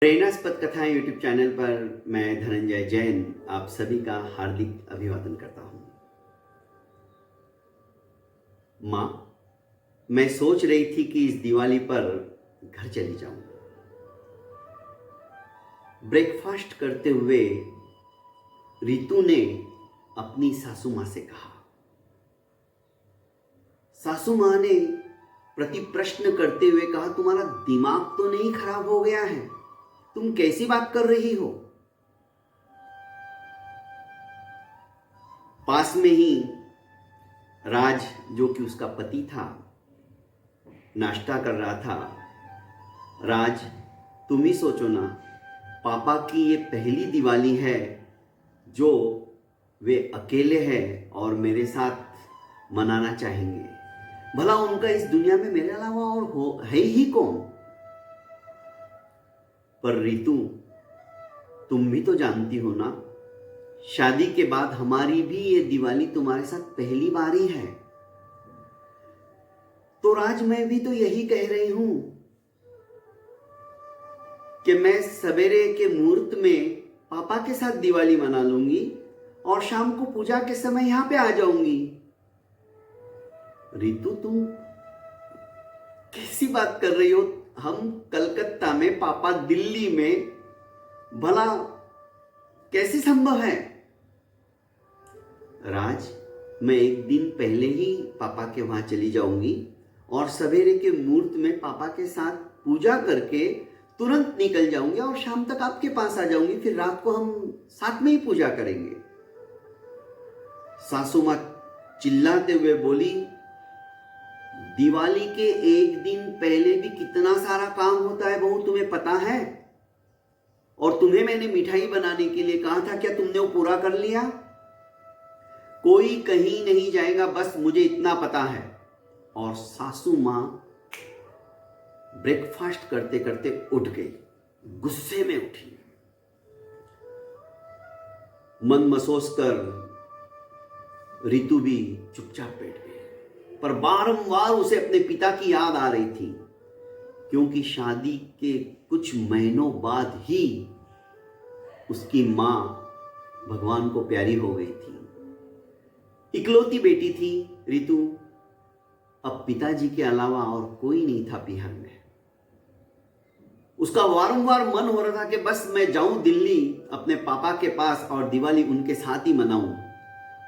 प्रेरणास्पद कथाएं YouTube channel पर मैं धनंजय जैन आप सभी का हार्दिक अभिवादन करता हूं। माँ, मैं सोच रही थी कि इस दिवाली पर घर चली जाऊं। ब्रेकफास्ट करते हुए रितु ने अपनी सासू माँ से कहा। सासू माँ ने प्रति प्रश्न करते हुए कहा, तुम्हारा दिमाग तो नहीं खराब हो गया है? तुम कैसी बात कर रही हो? पास में ही राज, जो कि उसका पति था, नाश्ता कर रहा था। राज, तुम ही सोचो ना, पापा की ये पहली दिवाली है जो वे अकेले हैं और मेरे साथ मनाना चाहेंगे। भला उनका इस दुनिया में मेरे अलावा और है ही कौन? पर रितु, तुम भी तो जानती हो ना, शादी के बाद हमारी भी ये दिवाली तुम्हारे साथ पहली बार ही है। तो राज, मैं भी तो यही कह रही हूं कि मैं सवेरे के मुहूर्त में पापा के साथ दिवाली मना लूंगी और शाम को पूजा के समय यहां पे आ जाऊंगी। रितु, तुम कैसी बात कर रही हो? हम कलकत्ता में, पापा दिल्ली में, भला कैसे संभव है? राज, मैं एक दिन पहले ही पापा के वहां चली जाऊंगी और सवेरे के मुहूर्त में पापा के साथ पूजा करके तुरंत निकल जाऊंगी और शाम तक आपके पास आ जाऊंगी। फिर रात को हम साथ में ही पूजा करेंगे। सासू मां चिल्लाते हुए बोली, दिवाली के एक दिन पहले भी कितना सारा काम होता है बहू, तुम्हें पता है? और तुम्हें मैंने मिठाई बनाने के लिए कहा था, क्या तुमने वो पूरा कर लिया? कोई कहीं नहीं जाएगा, बस मुझे इतना पता है। और सासू मां ब्रेकफास्ट करते करते उठ गई, गुस्से में उठी। मन मसोस कर रितु भी चुपचाप बैठ गई, पर बारंबार उसे अपने पिता की याद आ रही थी, क्योंकि शादी के कुछ महीनों बाद ही उसकी मां भगवान को प्यारी हो गई थी। इकलौती बेटी थी रितु। अब पिताजी के अलावा और कोई नहीं था बिहार में। उसका वारंवार मन हो रहा था कि बस मैं जाऊं दिल्ली अपने पापा के पास और दिवाली उनके साथ ही मनाऊं।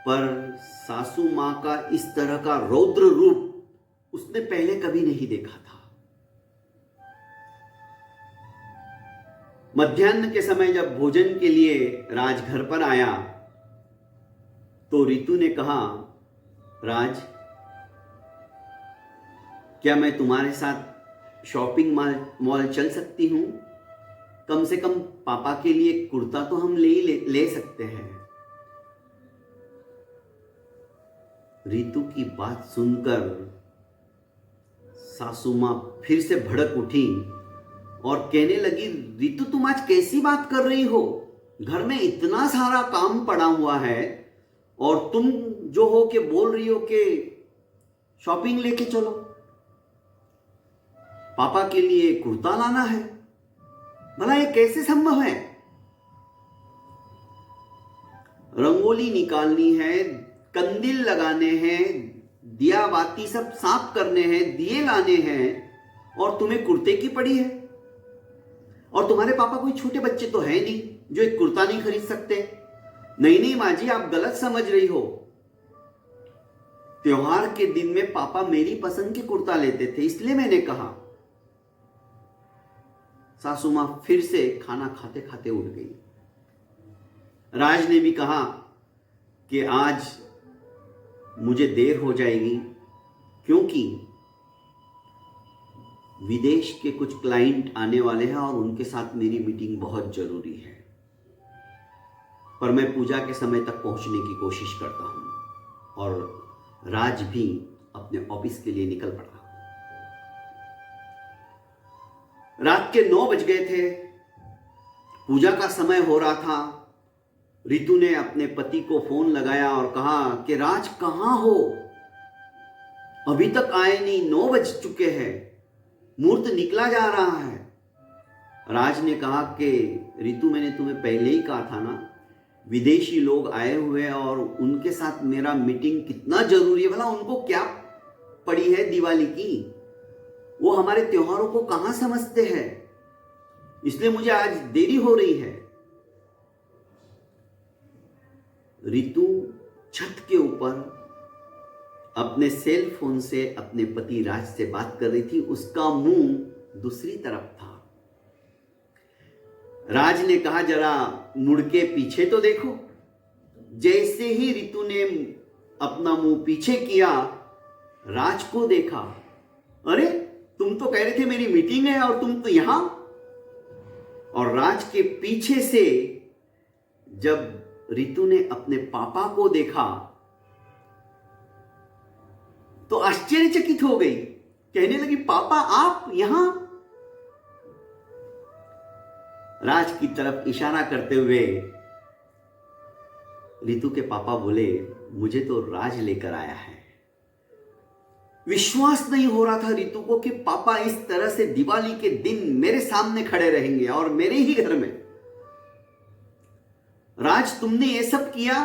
पर सासू मां का इस तरह का रौद्र रूप उसने पहले कभी नहीं देखा था। मध्याह्न के समय जब भोजन के लिए राज घर पर आया तो रितु ने कहा, राज, क्या मैं तुम्हारे साथ शॉपिंग मॉल चल सकती हूं? कम से कम पापा के लिए कुर्ता तो हम ले सकते हैं। रितु की बात सुनकर सासू मां फिर से भड़क उठी और कहने लगी, रितु, तुम आज कैसी बात कर रही हो? घर में इतना सारा काम पड़ा हुआ है और तुम जो हो के बोल रही हो कि शॉपिंग लेके चलो, पापा के लिए कुर्ता लाना है। भला ये कैसे संभव है? रंगोली निकालनी है, कंदील लगाने हैं, दिया बाती सब साफ करने हैं, दिए लाने हैं, और तुम्हें कुर्ते की पड़ी है? और तुम्हारे पापा कोई छोटे बच्चे तो है नहीं जो एक कुर्ता नहीं खरीद सकते। नहीं माँ जी, आप गलत समझ रही हो। त्योहार के दिन में पापा मेरी पसंद की कुर्ता लेते थे, इसलिए मैंने कहा। सासू मां फिर से खाना खाते खाते उठ गई। राज ने भी कहा कि आज मुझे देर हो जाएगी, क्योंकि विदेश के कुछ क्लाइंट आने वाले हैं और उनके साथ मेरी मीटिंग बहुत जरूरी है। पर मैं पूजा के समय तक पहुंचने की कोशिश करता हूं। और राज भी अपने ऑफिस के लिए निकल पड़ा। रात के 9 बज गए थे, पूजा का समय हो रहा था। रितु ने अपने पति को फोन लगाया और कहा कि राज कहां हो? अभी तक आए नहीं, 9 बज चुके हैं, मुहूर्त निकला जा रहा है। राज ने कहा कि रितु, मैंने तुम्हें पहले ही कहा था ना, विदेशी लोग आए हुए हैं और उनके साथ मेरा मीटिंग कितना जरूरी है। भला उनको क्या पड़ी है दिवाली की, वो हमारे त्योहारों को कहां समझते हैं, इसलिए मुझे आज देरी हो रही है। रितु छत के ऊपर अपने सेल फोन से अपने पति राज से बात कर रही थी। उसका मुंह दूसरी तरफ था। राज ने कहा, जरा मुड़ के पीछे तो देखो। जैसे ही रितु ने अपना मुंह पीछे किया, राज को देखा। अरे, तुम तो कह रहे थे मेरी मीटिंग है और तुम तो यहां। और राज के पीछे से जब रितु ने अपने पापा को देखा तो आश्चर्यचकित हो गई। कहने लगी, पापा आप यहां? राज की तरफ इशारा करते हुए रितु के पापा बोले, मुझे तो राज लेकर आया है। विश्वास नहीं हो रहा था रितु को कि पापा इस तरह से दिवाली के दिन मेरे सामने खड़े रहेंगे और मेरे ही घर में। राज, तुमने ये सब किया?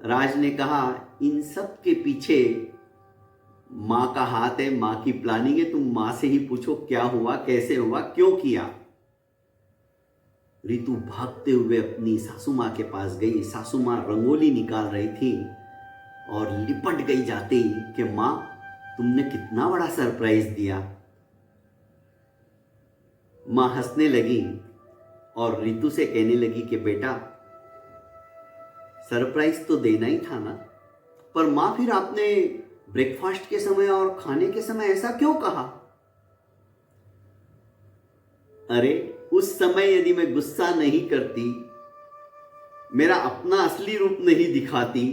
राज ने कहा, इन सब के पीछे मां का हाथ है, मां की प्लानिंग है। तुम मां से ही पूछो क्या हुआ, कैसे हुआ, क्यों किया। रितु भागते हुए अपनी सासू मां के पास गई। सासू मां रंगोली निकाल रही थी और लिपट गई जाते ही कि मां, तुमने कितना बड़ा सरप्राइज दिया। मां हंसने लगी और रितु से कहने लगी कि बेटा, सरप्राइज तो देना ही था ना, पर मां फिर आपने ब्रेकफास्ट के समय और खाने के समय ऐसा क्यों कहा? अरे, उस समय यदि मैं गुस्सा नहीं करती, मेरा अपना असली रूप नहीं दिखाती,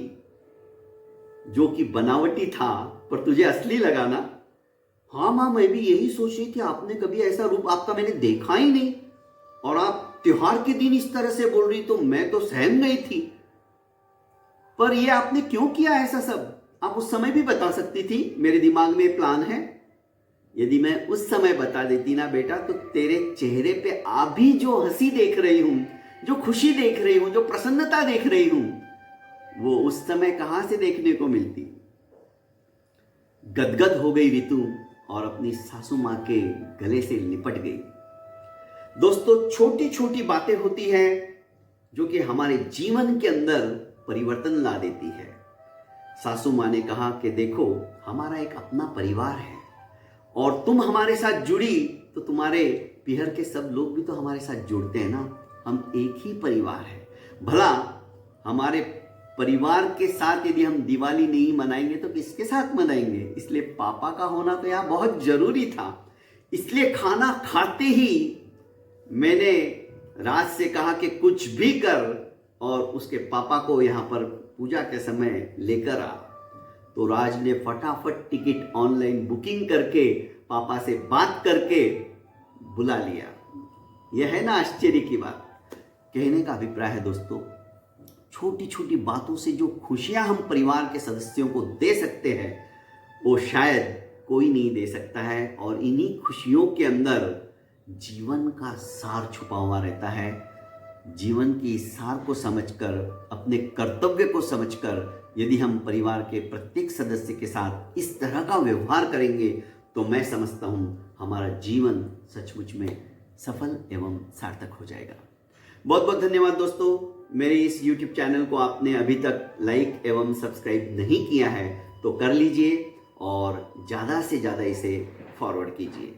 जो कि बनावटी था पर तुझे असली लगा ना। हाँ मां, मैं भी यही सोच रही थी, आपने कभी ऐसा रूप आपका मैंने देखा ही नहीं, और आप त्योहार के दिन इस तरह से बोल रही तो मैं तो सहम गई थी। पर यह आपने क्यों किया ऐसा सब? आप उस समय भी बता सकती थी, मेरे दिमाग में प्लान है। यदि मैं उस समय बता देती ना बेटा, तो तेरे चेहरे पे अभी जो हंसी देख रही हूं, जो खुशी देख रही हूं, जो प्रसन्नता देख रही हूं, वो उस समय कहां से देखने को मिलती। गदगद हो गई रितु और अपनी सासू मां के गले से लिपट गई। दोस्तों, छोटी छोटी बातें होती है जो कि हमारे जीवन के अंदर परिवर्तन ला देती है। सासू मां ने कहा कि देखो, हमारा एक अपना परिवार है और तुम हमारे साथ जुड़ी तो तुम्हारे पीहर के सब लोग भी तो हमारे साथ जुड़ते हैं ना। हम एक ही परिवार है। भला हमारे परिवार के साथ यदि हम दिवाली नहीं मनाएंगे तो किसके साथ मनाएंगे? इसलिए पापा का होना तो यहाँ बहुत जरूरी था। इसलिए खाना खाते ही मैंने राज से कहा कि कुछ भी कर और उसके पापा को यहाँ पर पूजा के समय लेकर आ। तो राज ने फटाफट टिकट ऑनलाइन बुकिंग करके पापा से बात करके बुला लिया। यह है ना आश्चर्य की बात। कहने का अभिप्राय है दोस्तों, छोटी छोटी बातों से जो खुशियां हम परिवार के सदस्यों को दे सकते हैं, वो शायद कोई नहीं दे सकता है। और इन्हीं खुशियों के अंदर जीवन का सार छुपा हुआ रहता है। जीवन की इस सार को समझकर, अपने कर्तव्य को समझकर यदि हम परिवार के प्रत्येक सदस्य के साथ इस तरह का व्यवहार करेंगे तो मैं समझता हूं हमारा जीवन सचमुच में सफल एवं सार्थक हो जाएगा। बहुत बहुत धन्यवाद दोस्तों। मेरे इस YouTube चैनल को आपने अभी तक लाइक एवं सब्सक्राइब नहीं किया है तो कर लीजिए और ज़्यादा से ज़्यादा इसे फॉरवर्ड कीजिए।